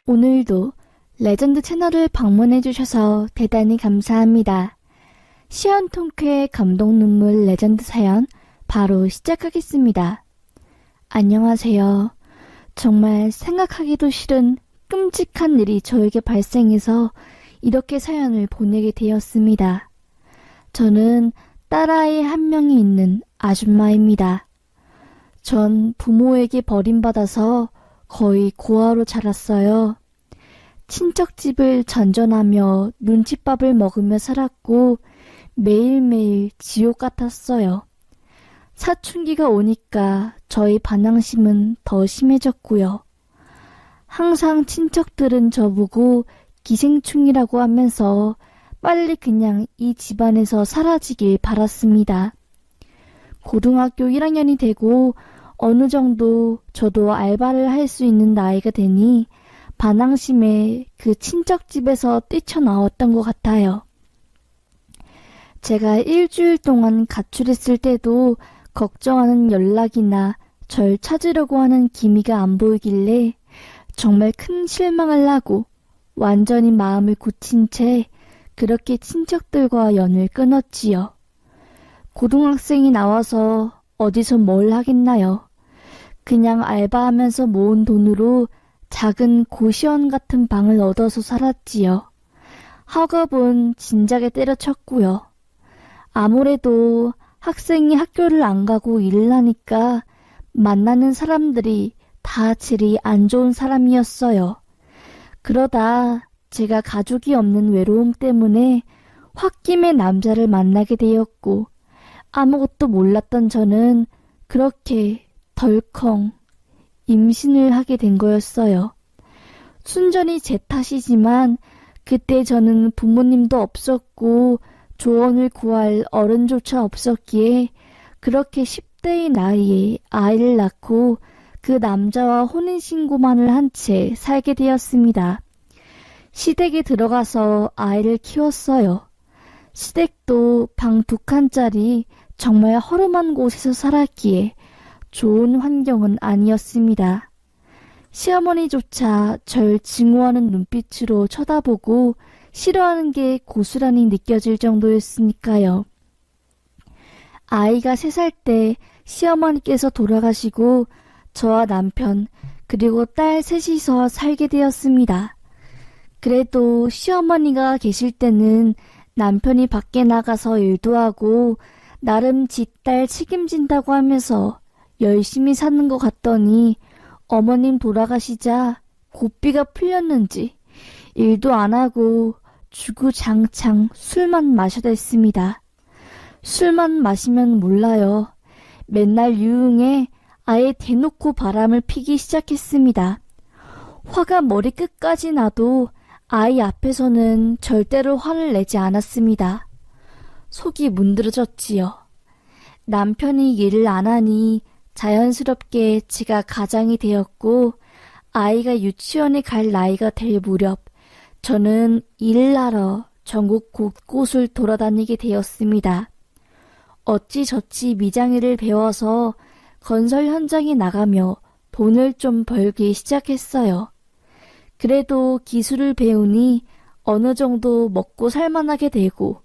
오늘도 레전드 채널을 방문해주셔서 대단히 감사합니다. 시원통쾌 감동 눈물 레전드 사연 바로 시작하겠습니다. 안녕하세요. 정말 생각하기도 싫은 끔찍한 일이 저에게 발생해서 이렇게 사연을 보내게 되었습니다. 저는 딸아이 한 명이 있는 아줌마입니다. 전 부모에게 버림받아서 거의 고아로 자랐어요. 친척집을 전전하며 눈칫밥을 먹으며 살았고 매일매일 지옥 같았어요. 사춘기가 오니까 저희 반항심은 더 심해졌고요. 항상 친척들은 저보고 기생충이라고 하면서 빨리 그냥 이 집안에서 사라지길 바랐습니다. 고등학교 1학년이 되고 어느 정도 저도 알바를 할 수 있는 나이가 되니 반항심에 그 친척집에서 뛰쳐나왔던 것 같아요. 제가 일주일 동안 가출했을 때도 걱정하는 연락이나 절 찾으려고 하는 기미가 안 보이길래 정말 큰 실망을 하고 완전히 마음을 굳힌 채 그렇게 친척들과 연을 끊었지요. 고등학생이 나와서 어디서 뭘 하겠나요? 그냥 알바하면서 모은 돈으로 작은 고시원 같은 방을 얻어서 살았지요. 학업은 진작에 때려쳤고요. 아무래도 학생이 학교를 안 가고 일을 하니까 만나는 사람들이 다 질이 안 좋은 사람이었어요. 그러다 제가 가족이 없는 외로움 때문에 홧김에 남자를 만나게 되었고 아무것도 몰랐던 저는 그렇게 덜컹 임신을 하게 된 거였어요. 순전히 제 탓이지만 그때 저는 부모님도 없었고 조언을 구할 어른조차 없었기에 그렇게 10대의 나이에 아이를 낳고 그 남자와 혼인신고만을 한 채 살게 되었습니다. 시댁에 들어가서 아이를 키웠어요. 시댁도 방 2칸짜리 정말 허름한 곳에서 살았기에 좋은 환경은 아니었습니다. 시어머니조차 절 증오하는 눈빛으로 쳐다보고 싫어하는 게 고스란히 느껴질 정도였으니까요. 아이가 3살 때 시어머니께서 돌아가시고 저와 남편 그리고 딸 셋이서 살게 되었습니다. 그래도 시어머니가 계실 때는 남편이 밖에 나가서 일도 하고 나름 지 딸 책임진다고 하면서 열심히 사는 것 같더니 어머님 돌아가시자 고삐가 풀렸는지 일도 안 하고 주구장창 술만 마셔댔습니다. 술만 마시면 몰라요. 맨날 유흥에 아예 대놓고 바람을 피기 시작했습니다. 화가 머리끝까지 나도 아이 앞에서는 절대로 화를 내지 않았습니다. 속이 문드러졌지요. 남편이 일을 안 하니 자연스럽게 제가 가장이 되었고 아이가 유치원에 갈 나이가 될 무렵 저는 일을 하러 전국 곳곳을 돌아다니게 되었습니다. 어찌저찌 미장일을 배워서 건설 현장에 나가며 돈을 좀 벌기 시작했어요. 그래도 기술을 배우니 어느 정도 먹고 살만하게 되고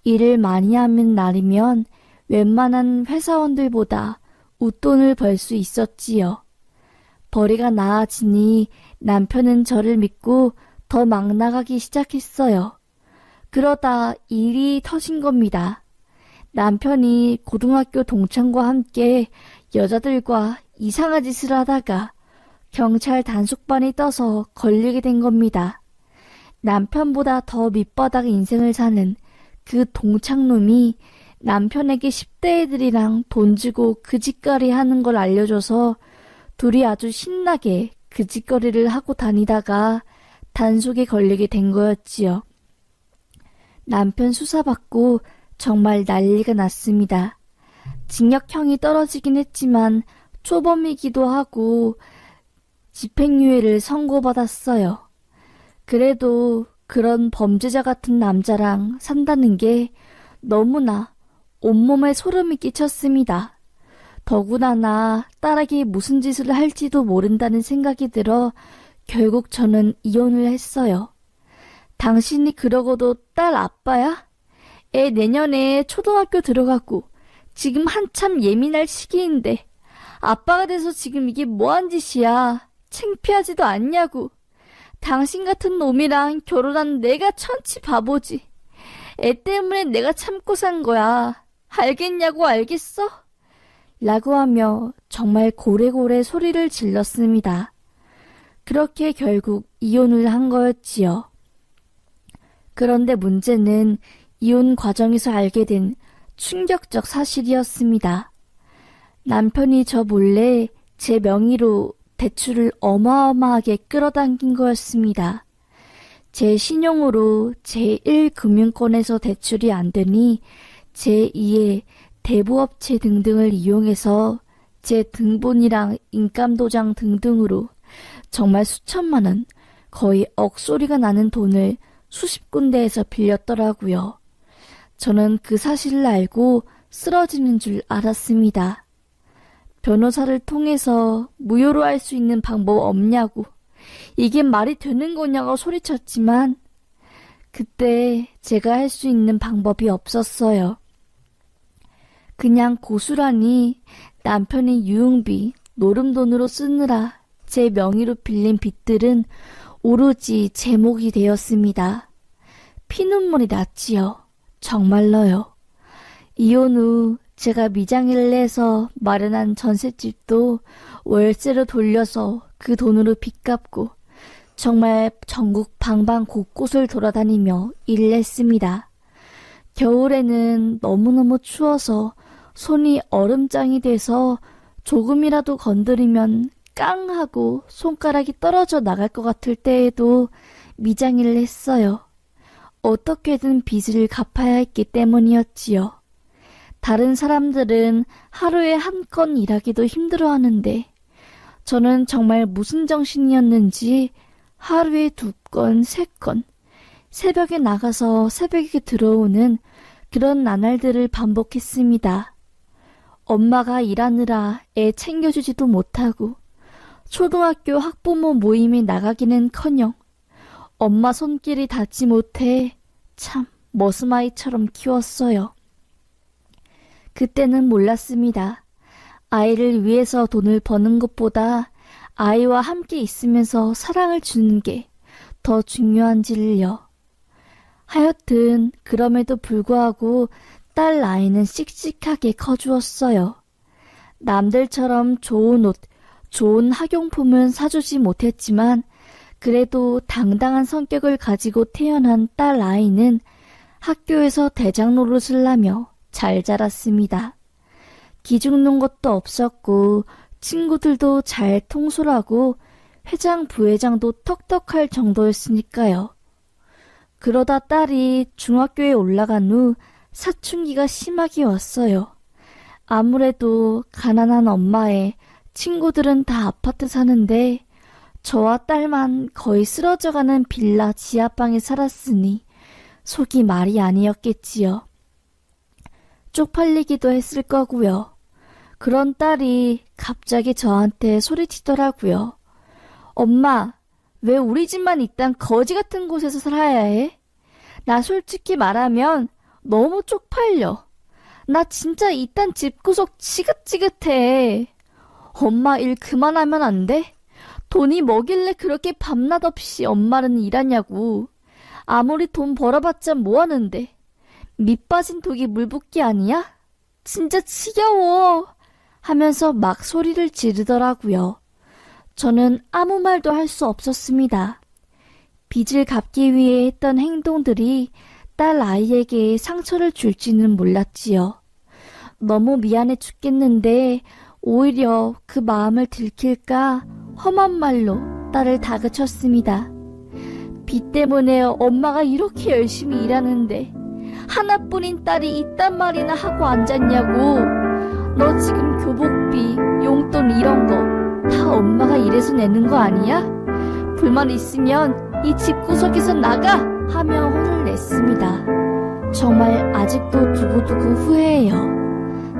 일을 많이 하는 날이면 웬만한 회사원들보다 웃돈을 벌 수 있었지요. 벌이가 나아지니 남편은 저를 믿고 더 막 나가기 시작했어요. 그러다 일이 터진 겁니다. 남편이 고등학교 동창과 함께 여자들과 이상한 짓을 하다가 경찰 단속반이 떠서 걸리게 된 겁니다. 남편보다 더 밑바닥 인생을 사는 그 동창놈이 남편에게 10대 애들이랑 돈 주고 그 짓거리 하는 걸 알려줘서 둘이 아주 신나게 그 짓거리를 하고 다니다가 단속에 걸리게 된 거였지요. 남편 수사받고 정말 난리가 났습니다. 징역형이 떨어지긴 했지만 초범이기도 하고 집행유예를 선고받았어요. 그래도 그런 범죄자 같은 남자랑 산다는 게 너무나 온몸에 소름이 끼쳤습니다. 더구나 딸에게 무슨 짓을 할지도 모른다는 생각이 들어 결국 저는 이혼을 했어요. 당신이 그러고도 딸 아빠야? 애 내년에 초등학교 들어가고 지금 한참 예민할 시기인데 아빠가 돼서 지금 이게 뭐한 짓이야? 창피하지도 않냐고. 당신 같은 놈이랑 결혼한 내가 천치 바보지. 애 때문에 내가 참고 산 거야. 알겠냐고 알겠어? 라고 하며 정말 고래고래 소리를 질렀습니다. 그렇게 결국 이혼을 한 거였지요. 그런데 문제는 이혼 과정에서 알게 된 충격적 사실이었습니다. 남편이 저 몰래 제 명의로 대출을 어마어마하게 끌어당긴 거였습니다. 제 신용으로 제1금융권에서 대출이 안 되니 제2의 대부업체 등등을 이용해서 제 등본이랑 인감도장 등등으로 정말 수천만 원, 거의 억소리가 나는 돈을 수십 군데에서 빌렸더라고요. 저는 그 사실을 알고 쓰러지는 줄 알았습니다. 변호사를 통해서 무효로 할 수 있는 방법 없냐고, 이게 말이 되는 거냐고 소리쳤지만 그때 제가 할 수 있는 방법이 없었어요. 그냥 고스란히 남편이 유흥비, 노름돈으로 쓰느라 제 명의로 빌린 빚들은 오로지 제 몫이 되었습니다. 피눈물이 났지요. 정말로요. 이혼 후 제가 미장일을 해서 마련한 전셋집도 월세로 돌려서 그 돈으로 빚 갚고 정말 전국 방방 곳곳을 돌아다니며 일을 했습니다. 겨울에는 너무너무 추워서 손이 얼음장이 돼서 조금이라도 건드리면 깡 하고 손가락이 떨어져 나갈 것 같을 때에도 미장일을 했어요. 어떻게든 빚을 갚아야 했기 때문이었지요. 다른 사람들은 하루에 한 건 일하기도 힘들어하는데 저는 정말 무슨 정신이었는지 하루에 2건, 3건, 새벽에 나가서 새벽에 들어오는 그런 나날들을 반복했습니다. 엄마가 일하느라 애 챙겨주지도 못하고 초등학교 학부모 모임에 나가기는커녕 엄마 손길이 닿지 못해 참 머슴아이처럼 키웠어요. 그때는 몰랐습니다. 아이를 위해서 돈을 버는 것보다 아이와 함께 있으면서 사랑을 주는 게 더 중요한지를요. 하여튼 그럼에도 불구하고 딸 아이는 씩씩하게 커주었어요. 남들처럼 좋은 옷, 좋은 학용품은 사주지 못했지만 그래도 당당한 성격을 가지고 태어난 딸 아이는 학교에서 대장 노릇을 하며 잘 자랐습니다. 기죽는 것도 없었고 친구들도 잘 통솔하고 회장 부회장도 턱턱할 정도였으니까요. 그러다 딸이 중학교에 올라간 후 사춘기가 심하게 왔어요. 아무래도 가난한 엄마의 친구들은 다 아파트 사는데 저와 딸만 거의 쓰러져가는 빌라 지하방에 살았으니 속이 말이 아니었겠지요. 쪽팔리기도 했을 거고요. 그런 딸이 갑자기 저한테 소리치더라고요. 엄마, 왜 우리 집만 이딴 거지 같은 곳에서 살아야 해? 나 솔직히 말하면 너무 쪽팔려. 나 진짜 이딴 집구석 지긋지긋해. 엄마 일 그만하면 안 돼? 돈이 뭐길래 그렇게 밤낮 없이 엄마는 일하냐고. 아무리 돈 벌어봤자 뭐하는데. 밑 빠진 독이 물 붓기 아니야? 진짜 지겨워. 하면서 막 소리를 지르더라고요. 저는 아무 말도 할 수 없었습니다. 빚을 갚기 위해 했던 행동들이 딸 아이에게 상처를 줄지는 몰랐지요. 너무 미안해 죽겠는데 오히려 그 마음을 들킬까 험한 말로 딸을 다그쳤습니다. 빚 때문에 엄마가 이렇게 열심히 일하는데 하나뿐인 딸이 이딴 말이나 하고 앉았냐고. 너 지금 교복비, 용돈 이런 거 다 엄마가 일해서 내는 거 아니야? 불만 있으면 이 집구석에서 나가! 하며 혼을 냈습니다. 정말 아직도 두고두고 후회해요.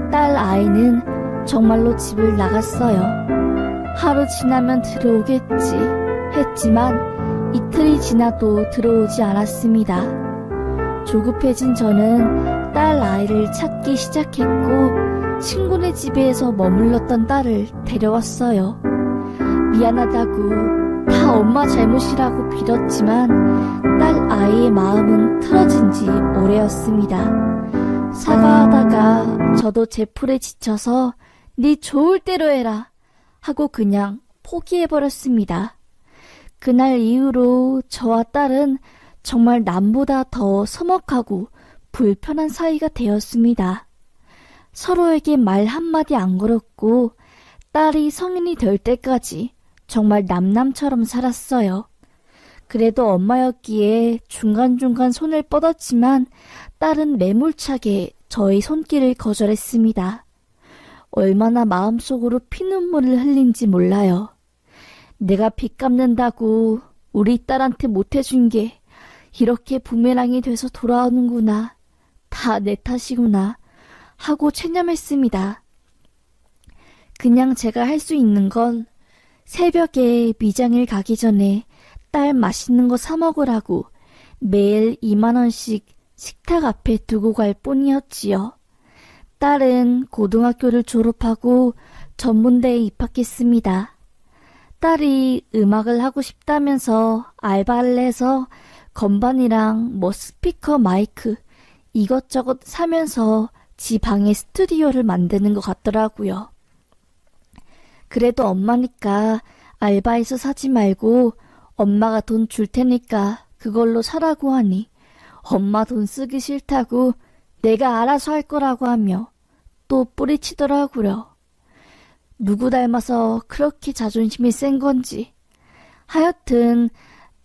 딸 아이는 정말로 집을 나갔어요. 하루 지나면 들어오겠지 했지만 이틀이 지나도 들어오지 않았습니다. 조급해진 저는 딸 아이를 찾기 시작했고 친구네 집에서 머물렀던 딸을 데려왔어요. 미안하다고 다 엄마 잘못이라고 빌었지만 딸 아이의 마음은 틀어진 지 오래였습니다. 사과하다가 저도 제 풀에 지쳐서 네 좋을 대로 해라 하고 그냥 포기해버렸습니다. 그날 이후로 저와 딸은 정말 남보다 더 서먹하고 불편한 사이가 되었습니다. 서로에게 말 한마디 안 걸었고 딸이 성인이 될 때까지 정말 남남처럼 살았어요. 그래도 엄마였기에 중간중간 손을 뻗었지만 딸은 매몰차게 저의 손길을 거절했습니다. 얼마나 마음속으로 피눈물을 흘린지 몰라요. 내가 빚 갚는다고 우리 딸한테 못해준 게 이렇게 부메랑이 돼서 돌아오는구나. 다 내 탓이구나 하고 체념했습니다. 그냥 제가 할 수 있는 건 새벽에 미장일 가기 전에 딸 맛있는 거 사 먹으라고 매일 2만 원씩 식탁 앞에 두고 갈 뿐이었지요. 딸은 고등학교를 졸업하고 전문대에 입학했습니다. 딸이 음악을 하고 싶다면서 알바를 해서 건반이랑 스피커 마이크 이것저것 사면서 지 방에 스튜디오를 만드는 것 같더라고요. 그래도 엄마니까 알바해서 사지 말고 엄마가 돈 줄 테니까 그걸로 사라고 하니 엄마 돈 쓰기 싫다고 내가 알아서 할 거라고 하며 또 뿌리치더라고요. 누구 닮아서 그렇게 자존심이 센 건지. 하여튼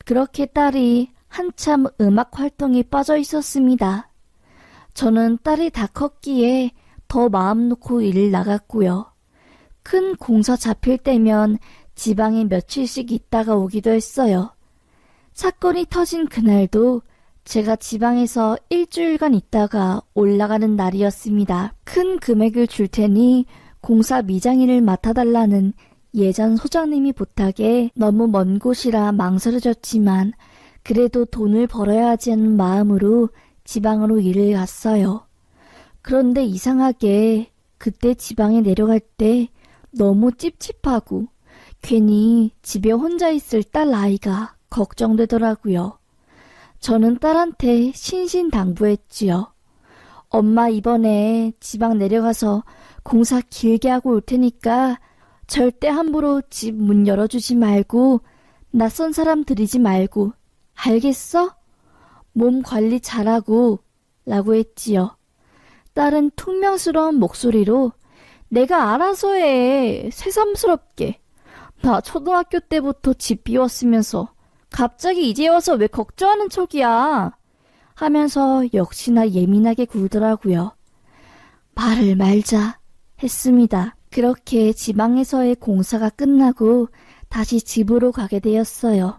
그렇게 딸이 한참 음악 활동에 빠져 있었습니다. 저는 딸이 다 컸기에 더 마음 놓고 일을 나갔고요. 큰 공사 잡힐 때면 지방에 며칠씩 있다가 오기도 했어요. 사건이 터진 그날도 제가 지방에서 일주일간 있다가 올라가는 날이었습니다. 큰 금액을 줄 테니 공사 미장일을 맡아달라는 예전 소장님이 부탁에 너무 먼 곳이라 망설여졌지만 그래도 돈을 벌어야 하지 않는 마음으로 지방으로 일을 갔어요. 그런데 이상하게 그때 지방에 내려갈 때 너무 찝찝하고 괜히 집에 혼자 있을 딸 아이가 걱정되더라고요. 저는 딸한테 신신당부했지요. 엄마 이번에 지방 내려가서 공사 길게 하고 올 테니까 절대 함부로 집 문 열어주지 말고 낯선 사람 들이지 말고 알겠어? 몸 관리 잘하고 라고 했지요. 딸은 퉁명스러운 목소리로 내가 알아서 해. 새삼스럽게. 나 초등학교 때부터 집 비웠으면서 갑자기 이제 와서 왜 걱정하는 척이야. 하면서 역시나 예민하게 굴더라고요. 말을 말자 했습니다. 그렇게 지방에서의 공사가 끝나고 다시 집으로 가게 되었어요.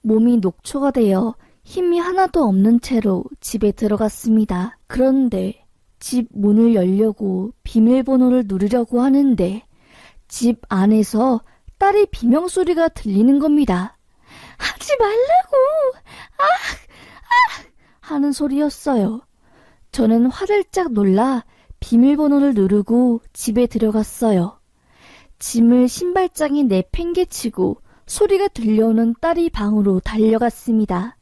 몸이 녹초가 되어 힘이 하나도 없는 채로 집에 들어갔습니다. 그런데 집 문을 열려고 비밀번호를 누르려고 하는데 집 안에서 딸의 비명소리가 들리는 겁니다. 하지 말라고! 하는 소리였어요. 저는 화들짝 놀라 비밀번호를 누르고 집에 들어갔어요. 짐을 신발장에 내팽개치고 소리가 들려오는 딸이 방으로 달려갔습니다.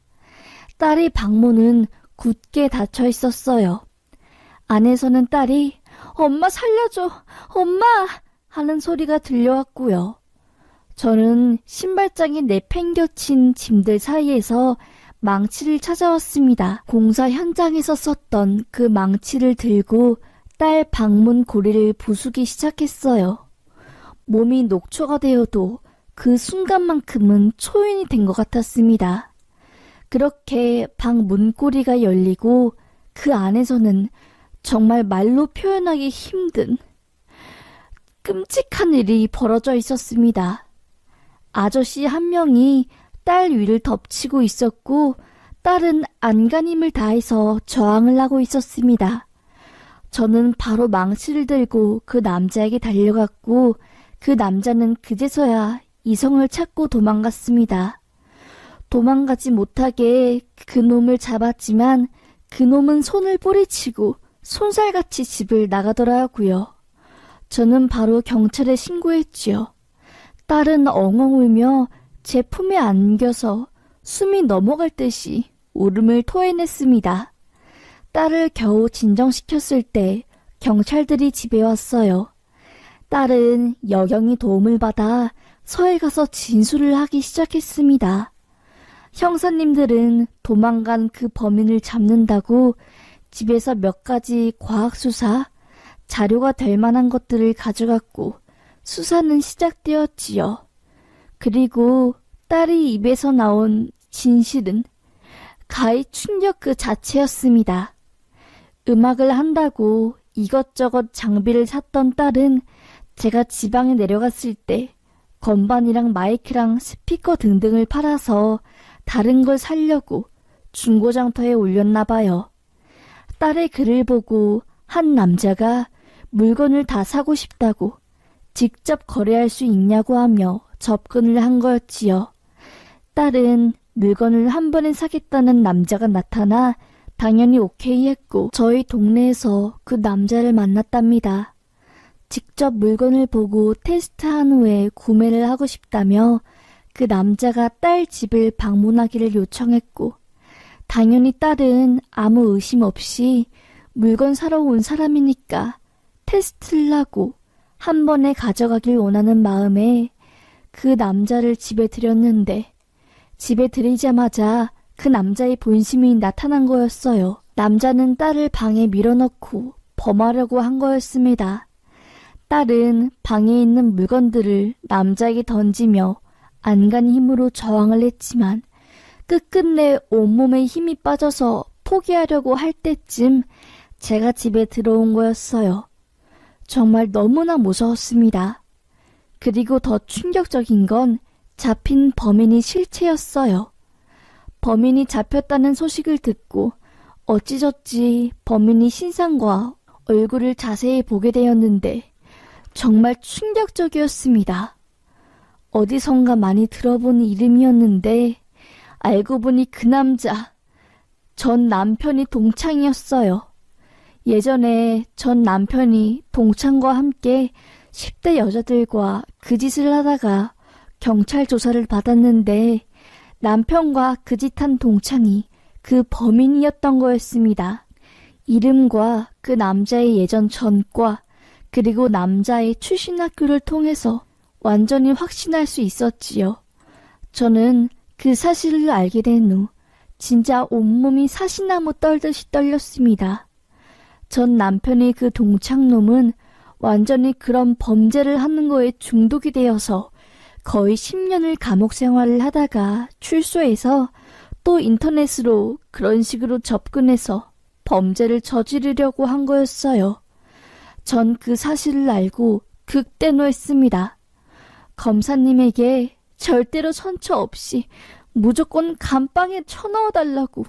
딸의 방문은 굳게 닫혀 있었어요. 안에서는 딸이 엄마 살려줘! 엄마! 하는 소리가 들려왔고요. 저는 신발장에 내팽겨친 짐들 사이에서 망치를 찾아왔습니다. 공사 현장에서 썼던 그 망치를 들고 딸 방문 고리를 부수기 시작했어요. 몸이 녹초가 되어도 그 순간만큼은 초인이 된 것 같았습니다. 그렇게 방 문고리가 열리고 그 안에서는 정말 말로 표현하기 힘든 끔찍한 일이 벌어져 있었습니다. 아저씨 한 명이 딸 위를 덮치고 있었고 딸은 안간힘을 다해서 저항을 하고 있었습니다. 저는 바로 망치를 들고 그 남자에게 달려갔고 그 남자는 그제서야 이성을 찾고 도망갔습니다. 도망가지 못하게 그놈을 잡았지만 그놈은 손을 뿌리치고 손살같이 집을 나가더라고요. 저는 바로 경찰에 신고했지요. 딸은 엉엉 울며 제 품에 안겨서 숨이 넘어갈 듯이 울음을 토해냈습니다. 딸을 겨우 진정시켰을 때 경찰들이 집에 왔어요. 딸은 여경이 도움을 받아 서에 가서 진술을 하기 시작했습니다. 형사님들은 도망간 그 범인을 잡는다고 집에서 몇 가지 과학수사, 자료가 될 만한 것들을 가져갔고 수사는 시작되었지요. 그리고 딸이 입에서 나온 진실은 가히 충격 그 자체였습니다. 음악을 한다고 이것저것 장비를 샀던 딸은 제가 지방에 내려갔을 때 건반이랑 마이크랑 스피커 등등을 팔아서 다른 걸 사려고 중고장터에 올렸나 봐요. 딸의 글을 보고 한 남자가 물건을 다 사고 싶다고 직접 거래할 수 있냐고 하며 접근을 한 거였지요. 딸은 물건을 한 번에 사겠다는 남자가 나타나 당연히 오케이 했고 저희 동네에서 그 남자를 만났답니다. 직접 물건을 보고 테스트한 후에 구매를 하고 싶다며 그 남자가 딸 집을 방문하기를 요청했고 당연히 딸은 아무 의심 없이 물건 사러 온 사람이니까 테스트를 하고 한 번에 가져가길 원하는 마음에 그 남자를 집에 들였는데 집에 들이자마자 그 남자의 본심이 나타난 거였어요. 남자는 딸을 방에 밀어넣고 범하려고 한 거였습니다. 딸은 방에 있는 물건들을 남자에게 던지며 안간 힘으로 저항을 했지만 끝끝내 온몸에 힘이 빠져서 포기하려고 할 때쯤 제가 집에 들어온 거였어요. 정말 너무나 무서웠습니다. 그리고 더 충격적인 건 잡힌 범인이 실체였어요. 범인이 잡혔다는 소식을 듣고 어찌저찌 범인이 신상과 얼굴을 자세히 보게 되었는데 정말 충격적이었습니다. 어디선가 많이 들어본 이름이었는데 알고 보니 그 남자, 전 남편이 동창이었어요. 예전에 전 남편이 동창과 함께 10대 여자들과 그 짓을 하다가 경찰 조사를 받았는데 남편과 그 짓한 동창이 그 범인이었던 거였습니다. 이름과 그 남자의 예전 전과 그리고 남자의 출신 학교를 통해서 완전히 확신할 수 있었지요. 저는 그 사실을 알게 된 후 진짜 온몸이 사시나무 떨듯이 떨렸습니다. 전 남편의 그 동창놈은 완전히 그런 범죄를 하는 거에 중독이 되어서 거의 10년을 감옥 생활을 하다가 출소해서 또 인터넷으로 그런 식으로 접근해서 범죄를 저지르려고 한 거였어요. 전 그 사실을 알고 극대노했습니다. 검사님에게 절대로 선처 없이 무조건 감방에 쳐넣어달라고.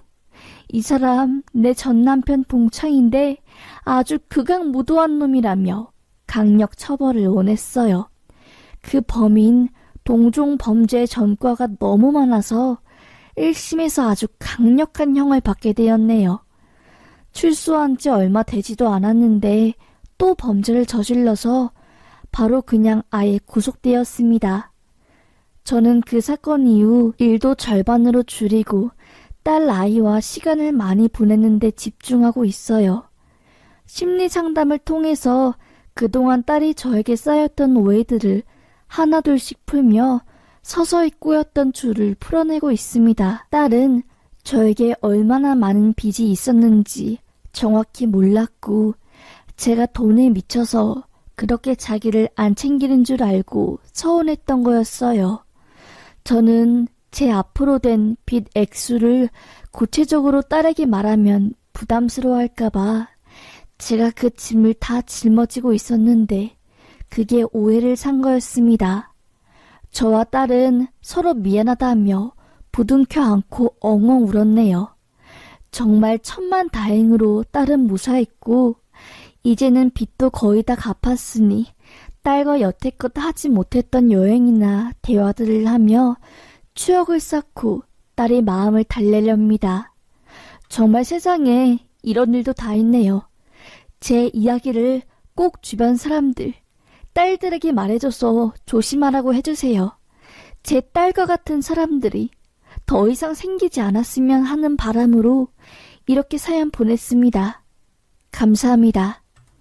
이 사람 내 전남편 동창인데 아주 극악무도한 놈이라며 강력 처벌을 원했어요. 그 범인 동종 범죄 전과가 너무 많아서 1심에서 아주 강력한 형을 받게 되었네요. 출소한 지 얼마 되지도 않았는데 또 범죄를 저질러서 바로 그냥 아예 구속되었습니다. 저는 그 사건 이후 일도 절반으로 줄이고 딸 아이와 시간을 많이 보내는데 집중하고 있어요. 심리 상담을 통해서 그동안 딸이 저에게 쌓였던 오해들을 하나둘씩 풀며 서서히 꼬였던 줄을 풀어내고 있습니다. 딸은 저에게 얼마나 많은 빚이 있었는지 정확히 몰랐고 제가 돈에 미쳐서 그렇게 자기를 안 챙기는 줄 알고 서운했던 거였어요. 저는 제 앞으로 된 빚 액수를 구체적으로 딸에게 말하면 부담스러워할까봐 제가 그 짐을 다 짊어지고 있었는데 그게 오해를 산 거였습니다. 저와 딸은 서로 미안하다며 부둥켜 안고 엉엉 울었네요. 정말 천만다행으로 딸은 무사했고 이제는 빚도 거의 다 갚았으니 딸과 여태껏 하지 못했던 여행이나 대화들을 하며 추억을 쌓고 딸의 마음을 달래렵니다. 정말 세상에 이런 일도 다 있네요. 제 이야기를 꼭 주변 사람들, 딸들에게 말해줘서 조심하라고 해주세요. 제 딸과 같은 사람들이 더 이상 생기지 않았으면 하는 바람으로 이렇게 사연 보냈습니다. 감사합니다.